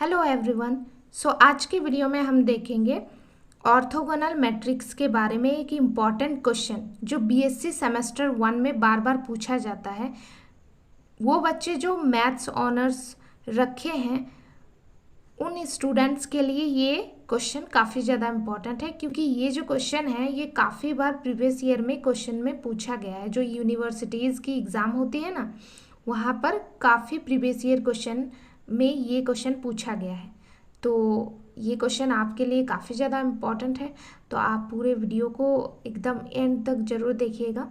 Hello everyone. आज की video में हम देखेंगे ऑर्थोगोनल मैट्रिक्स के बारे में एक इम्पॉर्टेंट क्वेश्चन जो बीएससी सेमेस्टर 1 में बार बार पूछा जाता है। वो बच्चे जो मैथ्स ऑनर्स रखे हैं उन स्टूडेंट्स के लिए ये क्वेश्चन काफ़ी ज़्यादा इम्पॉर्टेंट है, क्योंकि ये जो क्वेश्चन है ये काफ़ी बार प्रीवियस ईयर में क्वेश्चन में पूछा गया है। जो यूनिवर्सिटीज़ की एग्ज़ाम होती है ना, वहाँ पर काफ़ी प्रीवियस ईयर क्वेश्चन में ये क्वेश्चन पूछा गया है। तो ये क्वेश्चन आपके लिए काफ़ी ज़्यादा इम्पॉर्टेंट है, तो आप पूरे वीडियो को एकदम एंड तक ज़रूर देखिएगा।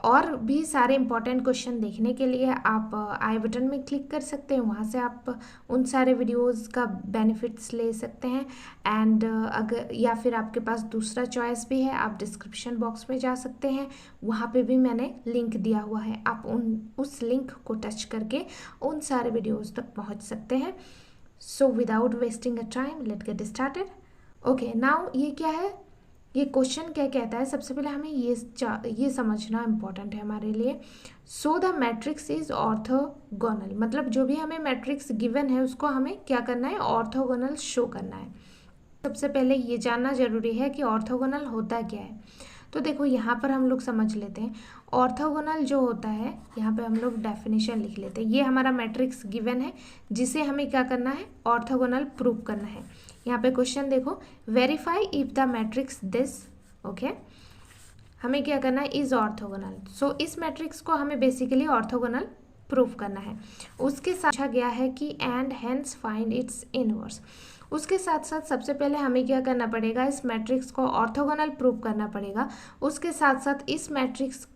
और भी सारे इम्पॉर्टेंट क्वेश्चन देखने के लिए आप आई बटन में क्लिक कर सकते हैं, वहाँ से आप उन सारे वीडियोस का बेनिफिट्स ले सकते हैं। एंड अगर या फिर आपके पास दूसरा चॉइस भी है, आप डिस्क्रिप्शन बॉक्स में जा सकते हैं, वहाँ पे भी मैंने लिंक दिया हुआ है। आप उस लिंक को टच करके उन सारे वीडियोस तक पहुँच सकते हैं। Without wasting a time let get started. Okay, now ये क्या है, ये क्वेश्चन क्या कहता है, सबसे पहले हमें ये समझना इम्पोर्टेंट है हमारे लिए। द मैट्रिक्स इज ऑर्थोगोनल, मतलब जो भी हमें मैट्रिक्स गिवन है उसको हमें क्या करना है, ऑर्थोगोनल शो करना है। सबसे पहले ये जानना जरूरी है कि ऑर्थोगोनल होता क्या है। तो देखो यहाँ पर हम लोग समझ लेते हैं ऑर्थोगोनल जो होता है। यहाँ पे हम लोग डेफिनेशन लिख लेते हैं। ये हमारा मैट्रिक्स गिवन है जिसे हमें क्या करना है, ऑर्थोगोनल प्रूव करना है। यहाँ पे क्वेश्चन देखो, verify if the matrix this, okay, हमें क्या करना है, इज ऑर्थोगोनल। इस मैट्रिक्स को हमें बेसिकली ऑर्थोगोनल प्रूव करना है। उसके साथ पूछा गया है कि and hence find its inverse. उसके साथ साथ सबसे पहले हमें क्या करना पड़ेगा, इस मैट्रिक्स को ऑर्थोगोनल प्रूव करना पड़ेगा। उसके साथ साथ इस मैट्रिक्स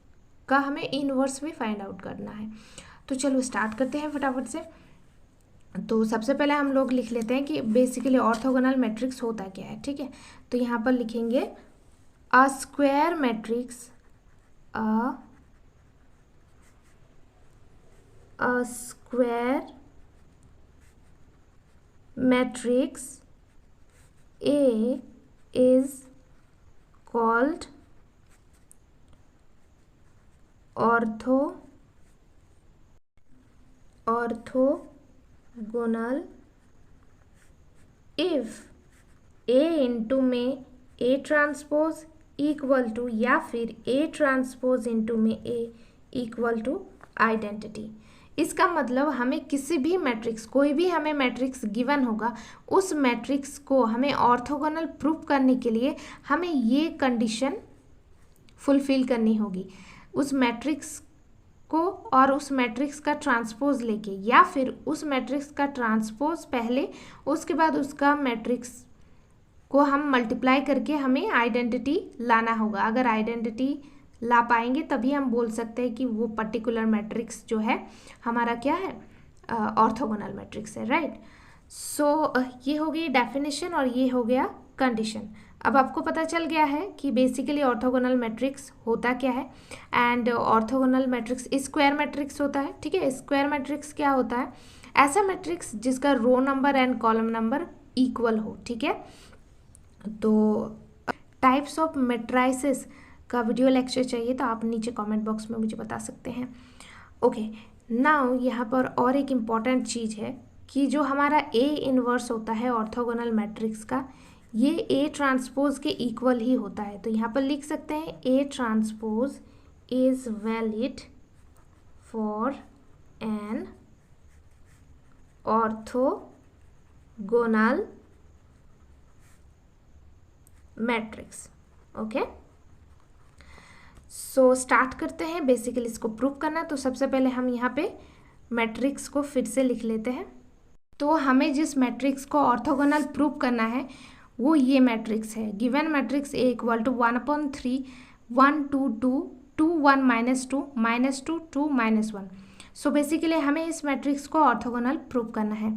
का हमें इनवर्स भी फाइंड आउट करना है। तो चलो स्टार्ट करते हैं फटाफट से। तो सबसे पहले हम लोग लिख लेते हैं कि बेसिकली ऑर्थोगोनल मैट्रिक्स होता क्या है। ठीक है, तो यहाँ पर लिखेंगे a square matrix, a square matrix A is called orthogonal if A into में A ट्रांसपोज इक्वल टू, या फिर A ट्रांसपोज इंटू में A इक्वल टू आइडेंटिटी। इसका मतलब हमें किसी भी मैट्रिक्स, कोई भी हमें मैट्रिक्स गिवन होगा, उस मैट्रिक्स को हमें ऑर्थोगोनल प्रूव करने के लिए हमें ये कंडीशन फुलफिल करनी होगी। उस मैट्रिक्स को और उस मैट्रिक्स का ट्रांसपोज लेके, या फिर उस मैट्रिक्स का ट्रांसपोज पहले, उसके बाद उसका मैट्रिक्स को हम मल्टीप्लाई करके हमें आइडेंटिटी लाना होगा। अगर आइडेंटिटी ला पाएंगे तभी हम बोल सकते हैं कि वो पर्टिकुलर मैट्रिक्स जो है हमारा क्या है, ऑर्थोगोनल मैट्रिक्स है, राइट। ये हो गई डेफिनेशन और ये हो गया कंडीशन। अब आपको पता चल गया है कि बेसिकली ऑर्थोगोनल मैट्रिक्स होता क्या है। And orthogonal matrix square matrix होता है। ठीक है, स्क्वायर मैट्रिक्स क्या होता है, ऐसा मैट्रिक्स जिसका row number and column number equal हो। ठीक है, तो टाइप्स ऑफ मैट्राइसेस का वीडियो लेक्चर चाहिए तो आप नीचे कमेंट बॉक्स में मुझे बता सकते हैं। ओके, नाउ यहाँ पर और एक इम्पॉर्टेंट चीज़ है कि जो हमारा ए इनवर्स होता है ऑर्थोगोनल मैट्रिक्स का, ये ए ट्रांसपोज के इक्वल ही होता है। तो यहाँ पर लिख सकते हैं A transpose is valid for an orthogonal matrix. Okay, start करते हैं बेसिकली इसको प्रूव करना। तो सबसे पहले हम यहाँ पे मैट्रिक्स को फिर से लिख लेते हैं। तो हमें जिस मैट्रिक्स को ऑर्थोगोनल प्रूव करना है वो ये मैट्रिक्स है। Given matrix A equal to 1/3 1 2 2 2 1 -2 -2 2 -1। Basically हमें इस मैट्रिक्स को ऑर्थोगोनल प्रूव करना है।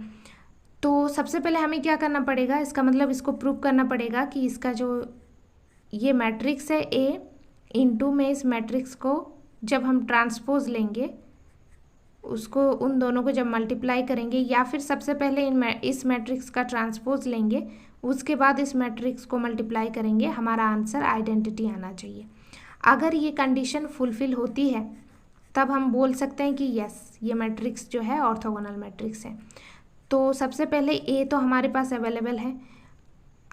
तो सबसे पहले हमें क्या करना पड़ेगा, इसका मतलब इसको प्रूव करना पड़ेगा कि इसका जो ये मैट्रिक्स है ए इनटू में इस मैट्रिक्स को जब हम ट्रांसपोज लेंगे, उसको उन दोनों को जब मल्टीप्लाई करेंगे, या फिर सबसे पहले इस मैट्रिक्स का ट्रांसपोज लेंगे, उसके बाद इस मैट्रिक्स को मल्टीप्लाई करेंगे, हमारा आंसर आइडेंटिटी आना चाहिए। अगर ये कंडीशन फुलफिल होती है तब हम बोल सकते हैं कि यस, ये मैट्रिक्स जो है ऑर्थोगोनल मैट्रिक्स है। तो सबसे पहले ए तो हमारे पास अवेलेबल है,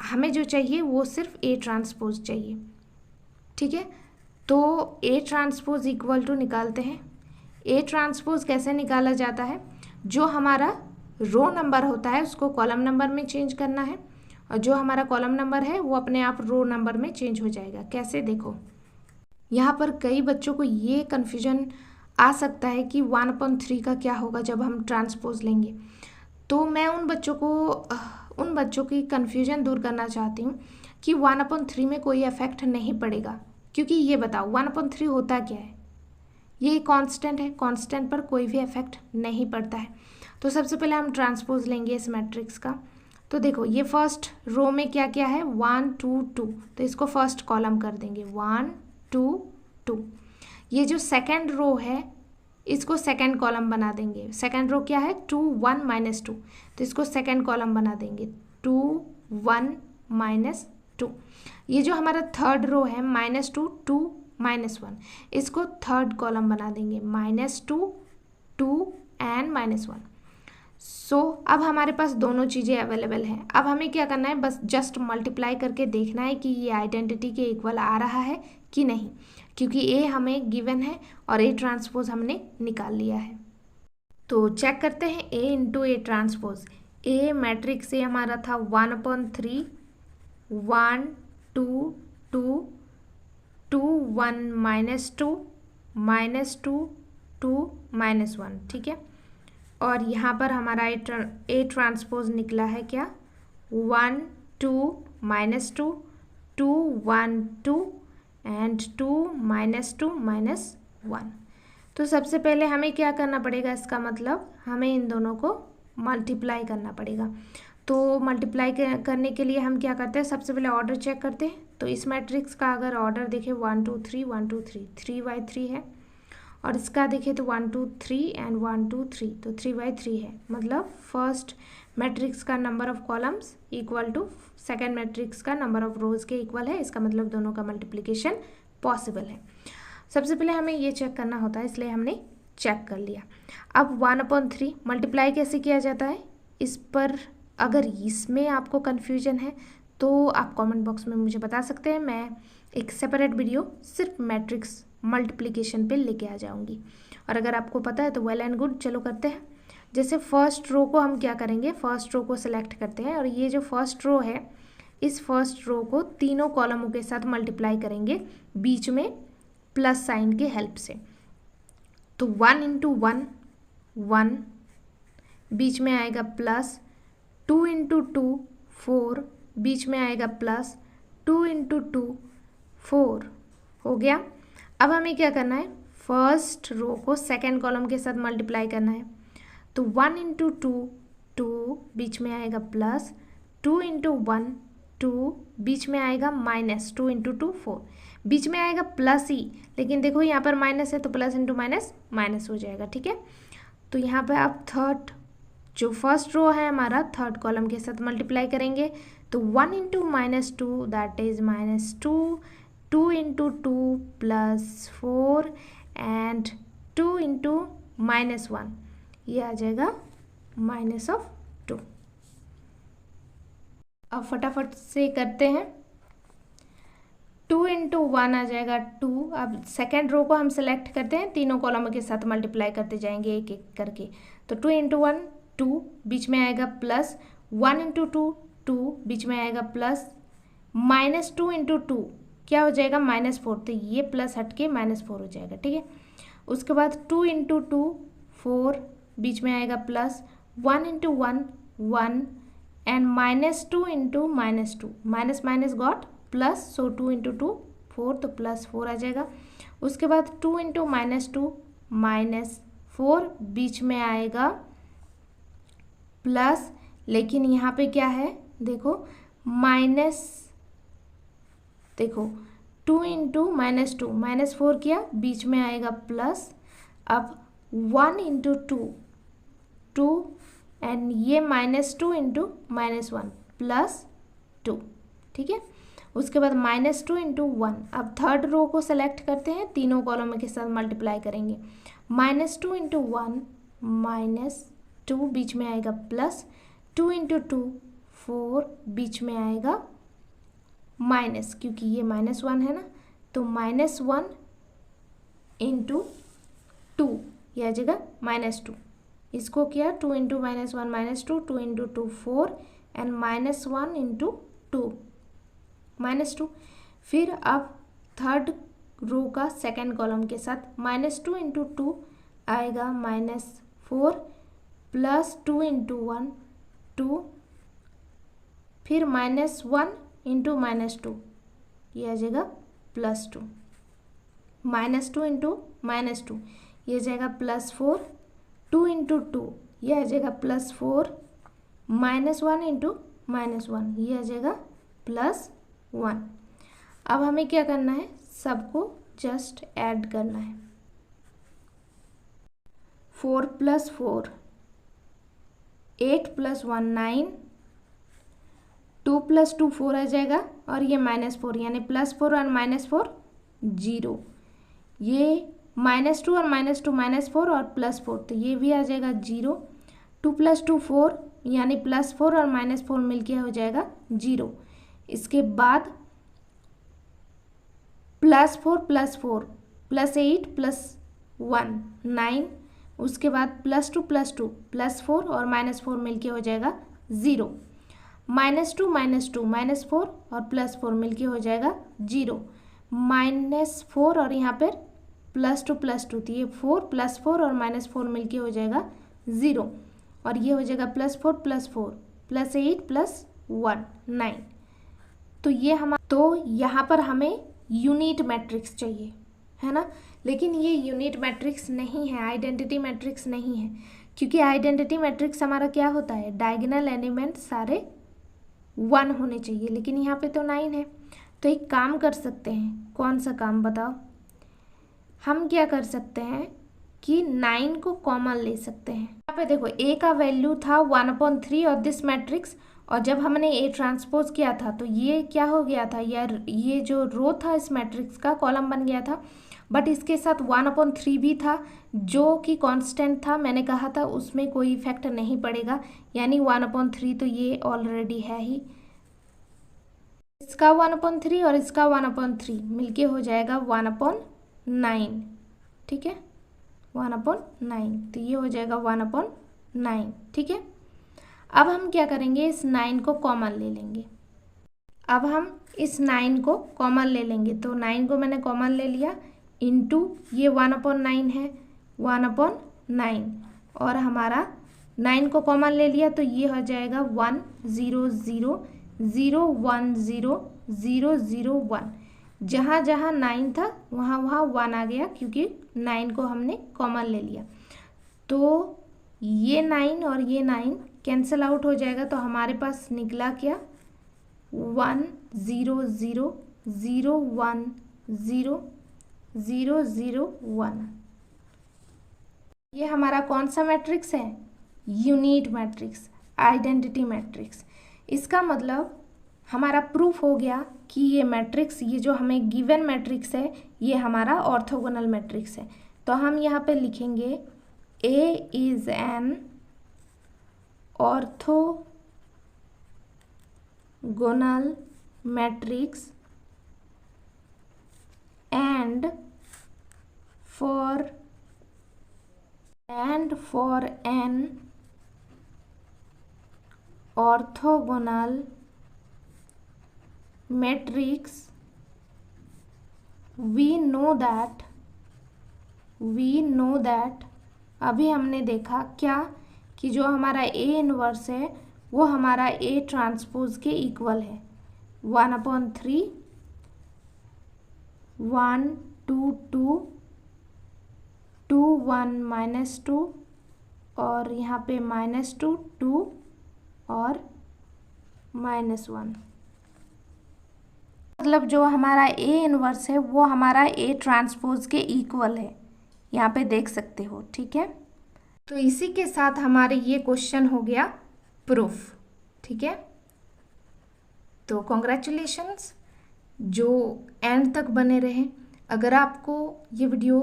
हमें जो चाहिए वो सिर्फ ए ट्रांसपोज चाहिए, ठीक है। तो ए ट्रांसपोज इक्वल टू निकालते हैं। ए ट्रांसपोज कैसे निकाला जाता है, जो हमारा रो नंबर होता है उसको कॉलम नंबर में चेंज करना है, और जो हमारा कॉलम नंबर है वो अपने आप रो नंबर में चेंज हो जाएगा। कैसे, देखो यहाँ पर कई बच्चों को ये कन्फ्यूजन आ सकता है कि 1/3 का क्या होगा जब हम ट्रांसपोज लेंगे। तो मैं उन बच्चों की कन्फ्यूजन दूर करना चाहती हूँ कि 1/3 में कोई इफेक्ट नहीं पड़ेगा, क्योंकि ये बताओ 1/3 होता क्या है, ये कांस्टेंट है, कांस्टेंट पर कोई भी इफेक्ट नहीं पड़ता है। तो सबसे पहले हम ट्रांसपोज लेंगे इस मैट्रिक्स का। तो देखो ये फर्स्ट रो में क्या क्या है, 1 2 2, तो इसको फर्स्ट कॉलम कर देंगे 1 2 2। ये जो सेकेंड रो है इसको सेकेंड कॉलम बना देंगे। सेकेंड रो क्या है, 2 1 -2, तो इसको सेकेंड कॉलम बना देंगे 2 1 -2। ये जो हमारा थर्ड रो है -2 2 -1, इसको थर्ड कॉलम बना देंगे -2 2 एंड -1। सो अब हमारे पास दोनों चीज़ें अवेलेबल हैं। अब हमें क्या करना है, बस जस्ट मल्टीप्लाई करके देखना है कि ये आइडेंटिटी के इक्वल आ रहा है कि नहीं, क्योंकि ए हमें गिवन है और ए ट्रांसपोज हमने निकाल लिया है। तो चेक करते हैं A into A transpose. A matrix A हमारा था 1/3 1 2 2 2 1 -2 -2 2 -1, ठीक है। और यहाँ पर हमारा ए ट्रांसपोज निकला है क्या, 1 2 -2 2 1 2 एंड 2 -2 -1। तो सबसे पहले हमें क्या करना पड़ेगा, इसका मतलब हमें इन दोनों को मल्टीप्लाई करना पड़ेगा। तो मल्टीप्लाई करने के लिए हम क्या करते हैं, सबसे पहले ऑर्डर चेक करते हैं। तो इस मैट्रिक्स का अगर ऑर्डर देखें 1 2 3 1 2 3 3/3 है, और इसका देखें तो 1 2 3 एंड 1 2 3, तो 3/3 है। मतलब फर्स्ट मैट्रिक्स का number of columns equal to second matrix का नंबर ऑफ रोज के इक्वल है। इसका मतलब दोनों का मल्टीप्लिकेशन पॉसिबल है। सबसे पहले हमें ये चेक करना होता है, इसलिए हमने चेक कर लिया। अब 1/3 मल्टीप्लाई कैसे किया जाता है, इस पर अगर इसमें आपको कन्फ्यूजन है तो आप कमेंट बॉक्स में मुझे बता सकते हैं। मैं एक सेपरेट वीडियो सिर्फ मैट्रिक्स मल्टीप्लिकेशन पे लेके आ जाऊंगी, और अगर आपको पता है तो वेल एंड गुड। चलो करते हैं। जैसे फर्स्ट रो को हम क्या करेंगे, फर्स्ट रो को सिलेक्ट करते हैं, और ये जो फर्स्ट रो है इस फर्स्ट रो को तीनों कॉलमों के साथ मल्टीप्लाई करेंगे बीच में प्लस साइन के हेल्प से। तो 1 × 1 1, बीच में आएगा प्लस, 2 × 2 4, बीच में आएगा प्लस, 2 × 2 4 हो गया। अब हमें क्या करना है, फर्स्ट रो को सेकेंड कॉलम के साथ मल्टीप्लाई करना है। तो 1 × 2 2, बीच में आएगा प्लस, 2 × 1 2, बीच में आएगा माइनस, 2 × 2 4, बीच में आएगा प्लस ही, लेकिन देखो यहाँ पर माइनस है तो प्लस इंटू माइनस माइनस हो जाएगा, ठीक है। तो यहाँ पर आप थर्ड जो फर्स्ट रो है हमारा थर्ड कॉलम के साथ मल्टीप्लाई करेंगे। तो 1 × -2 दैट इज -2, 2 × 2 + 4 एंड 2 × -1, ये आ जाएगा -2। अब फटाफट से करते हैं। 2 × 1 आ जाएगा 2। अब सेकेंड रो को हम सेलेक्ट करते हैं, तीनों कॉलमों के साथ मल्टीप्लाई करते जाएंगे एक एक करके। तो 2 × 1 2, बीच में आएगा प्लस, 1 × 2 2, बीच में आएगा प्लस, -2 × 2 क्या हो जाएगा -4, तो ये प्लस हट के -4 हो जाएगा, ठीक है। उसके बाद 2 × 2 4, बीच में आएगा plus, 1 × 1 1 and -2 × -2, minus minus got plus, सो 2 × 2 4, तो +4 आ जाएगा। उसके बाद 2 × -2 -4, बीच में आएगा प्लस, लेकिन यहाँ पे क्या है देखो माइनस, देखो 2 × -2 -4 किया, बीच में आएगा प्लस। अब 1 × 2 2 एंड ये -2 × -1 +2, ठीक है। उसके बाद -2 × 1। अब थर्ड रो को सेलेक्ट करते हैं, तीनों कॉलम के साथ मल्टीप्लाई करेंगे। -2 × 1 2 बीच में आएगा प्लस, 2 इंटू 2 4 बीच में आएगा माइनस, क्योंकि ये -1 है ना, तो -1 इंटू 2 यह जगह -2, इसको किया 2 इंटू -1 -2, 2 इंटू 2 4 एंड -1 इंटू 2 -2। फिर अब थर्ड रो का सेकेंड कॉलम के साथ -2 इंटू 2 आएगा -4 प्लस 2 इंटू 1 2, फिर -1 इंटू -2 यह आ जाएगा +2, -2 इंटू -2 यह जाएगा +4, 2 इंटू 2 यह आ जाएगा +4, -1 इंटू -1 यह आ जाएगा +1। अब हमें क्या करना है, सबको जस्ट ऐड करना है। 4 + 4 8 + 1 9, 2 + 2 4 आ जाएगा, और ये -4 यानी +4 और -4 0, ये -2 और -2 -4 और +4, तो ये भी आ जाएगा 0। 2 + 2 4 यानी +4 और -4 मिलके हो जाएगा 0। इसके बाद +4 + 4 +8 + 1 9, उसके बाद +2 + 2 +4 और -4 मिलके हो जाएगा 0। -2 -2 -4 और +4 मिलके हो जाएगा 0, -4 और यहाँ पर +2 + 2, तो ये 4 +4 और -4 मिलके हो जाएगा 0, और ये हो जाएगा +4 + 4 +8 + 1 9। तो ये तो यहाँ पर हमें यूनिट मैट्रिक्स चाहिए, है ना, लेकिन ये यूनिट मैट्रिक्स नहीं है, आइडेंटिटी मैट्रिक्स नहीं है, क्योंकि आइडेंटिटी मैट्रिक्स हमारा क्या होता है, डायगोनल एलिमेंट सारे 1 होने चाहिए, लेकिन यहाँ पे तो 9 है। तो एक काम कर सकते हैं, कौन सा काम बताओ, हम क्या कर सकते हैं कि 9 को कॉमन ले सकते हैं। यहाँ पे देखो a का वैल्यू था 1/3 ऑफ दिस मैट्रिक्स, और जब हमने A ट्रांसपोज किया था तो ये क्या हो गया था यार, ये जो रो था इस मैट्रिक्स का कॉलम बन गया था, बट इसके साथ 1/3 भी था जो कि कांस्टेंट था, मैंने कहा था उसमें कोई इफेक्ट नहीं पड़ेगा, यानी 1/3 तो ये ऑलरेडी है ही, इसका 1/3 और इसका 1/3 मिलके हो जाएगा 1/9, ठीक है, 1/9, तो ये हो जाएगा 1/9, ठीक है। अब हम क्या करेंगे, इस 9 को कॉमन ले लेंगे, अब हम इस 9 को कॉमन ले लेंगे, तो 9 को मैंने कॉमन ले लिया, इंटू ये 1/9 है 1/9, और हमारा 9 को कॉमन ले लिया तो ये हो जाएगा 1 0 0 0 1 0 0 0 1, जहाँ जहाँ 9 था वहाँ वहाँ 1 आ गया, क्योंकि 9 को हमने कॉमन ले लिया, तो ये 9 और ये 9 कैंसिल आउट हो जाएगा, तो हमारे पास निकला क्या 1 0 0 0 1 0 0 0 1। ये हमारा कौन सा मैट्रिक्स है, यूनिट मैट्रिक्स, आइडेंटिटी मैट्रिक्स। इसका मतलब हमारा प्रूफ हो गया कि ये मैट्रिक्स, ये जो हमें गिवन मैट्रिक्स है, ये हमारा ऑर्थोगोनल मैट्रिक्स है। तो हम यहाँ पे लिखेंगे A is an orthogonal matrix and for an orthogonal matrix we know that अभी हमने देखा क्या कि जो हमारा A इनवर्स है वो हमारा A ट्रांसपोज के इक्वल है, 1/3 1 2 2 2 1 -2 और यहाँ पे -2 2 और -1, मतलब जो हमारा A इनवर्स है वो हमारा A ट्रांसपोज के इक्वल है, यहाँ पे देख सकते हो, ठीक है। तो इसी के साथ हमारे ये क्वेश्चन हो गया प्रूफ, ठीक है। तो कॉन्ग्रेचुलेशंस, जो एंड तक बने रहे। अगर आपको ये वीडियो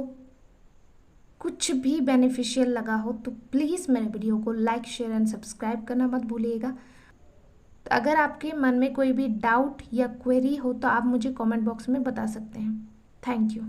कुछ भी बेनिफिशियल लगा हो तो प्लीज़ मेरे वीडियो को लाइक शेयर एंड सब्सक्राइब करना मत भूलिएगा। तो अगर आपके मन में कोई भी डाउट या क्वेरी हो तो आप मुझे कमेंट बॉक्स में बता सकते हैं। Thank you.